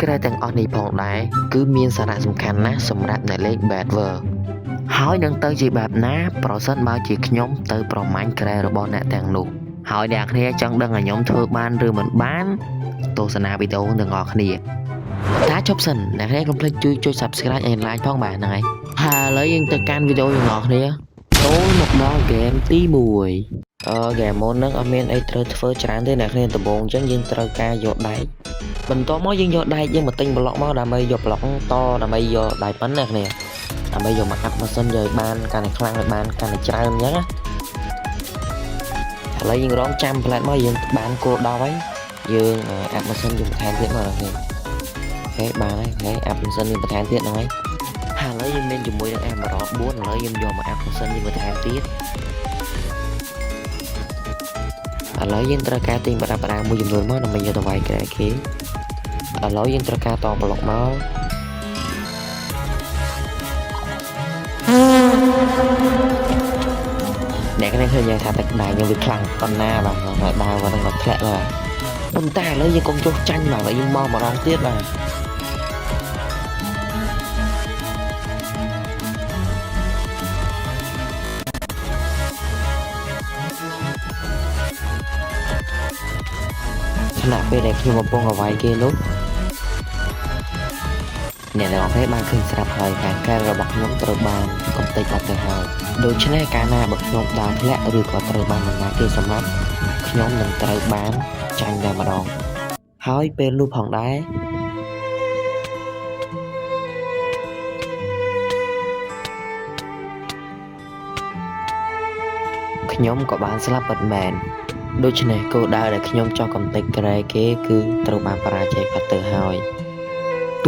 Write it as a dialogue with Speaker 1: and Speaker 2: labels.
Speaker 1: ក្រៅទាំងអស់នេះផងដែរគឺមានសារៈសំខាន់ណាស់សម្រាប់អ្នកលេង Bedwars ហើយនឹងទៅជាបែបណាប្រសិនបើជាខ្ញុំទៅប្រមាញ់ក្រែរបស់អ្នកទាំងនោះហើយអ្នកគ្នាចង់ដឹងឲ្យខ្ញុំធ្វើបានឬមិនបានទស្សនាវីដេអូទាំងអស់គ្នាតែចប់សិនអ្នកគ្នាកុំភ្លេចជួយចុច Subscribe ឲ្យ Like ផងបាទហ្នឹងហើយឥឡូវយើងទៅកាន់វីដេអូទាំងអស់គ្នាចូលមកដល់ហ្គេមទី1ហ្គេមមុនហ្នឹងអត់មានអីត្រូវធ្វើច្រើនទេអ្នកគ្នាដំបូងអញ្ចឹងយើងត្រូវការយកដែកបន្ទាប់មកយើងយកដែកយើងមកទិញប្លុកមកដើម្បីយកប្លុកតដើម្បីយកដែកប៉ុណ្ណឹងអ្នកគ្នាដើម្បីយកមកអាប់ម៉ាស៊ីនយកឲ្យបានកាន់តែខ្លាំងឲ្យបានកាន់តែច្រើនអញ្ចឹងណាឥឡូវយើងរងចាំផ្លែតមកយើងបានគោលដៅហើយយើងអាប់ម៉ាស៊ីនយើងបន្ថែមទៀតមកអ្នកគ្នាអូខេបានហើយអូខេអាប់ម៉ាស៊ីនយើងបន្ថែមទៀតហ្នឹងហើយឥឡូវយើងមានជាមួយនឹង Emerald 4ឥឡូវយើងយកមកអាប់ម៉ាស៊ីនយើងបន្ថែមទៀតឥឡូវយើងត្រូវការទិញប្រដាប់ប្រដាមួយចំនួនមកដើម្បីយកទៅវាយក្រែគេឥឡូវយើងត្រូវការតប្លុកមកអ្នកគ្នាឃើញថាទឹកដៃយើងវាខ្លាំងប៉ុណ្ណាបាទដើរvàoនឹងធ្លាក់បាទប៉ុន្តែឥឡូវយើងកុំចុះចាញ់បាទយើងមកម្ដងទៀតបាទខណៈពេលដែលខ្ញុំកំពុងអវាយគេនោះអ្នកទាំងអស់គ្នាបានឃើញស្រាប់ហើយការកែរបស់ខ្ញុំត្រូវបានកំទេចបាត់ទៅហើយដូច្នេះកាលណាបើខ្ញុំដើរធ្លាក់ឬក៏ត្រូវបាននរណាគេសម្លាប់ខ្ញុំនឹងត្រូវបានចាញ់តែម្ដងហើយពេលនោះផងដែរខ្ញុំក៏បានស្លាប់ពិតមែនដូច្នេះគោលដៅដែលខ្ញុំចង់កំទេចក្រែគេគឺត្រូវបានបរាជ័យបាត់ទៅហើយ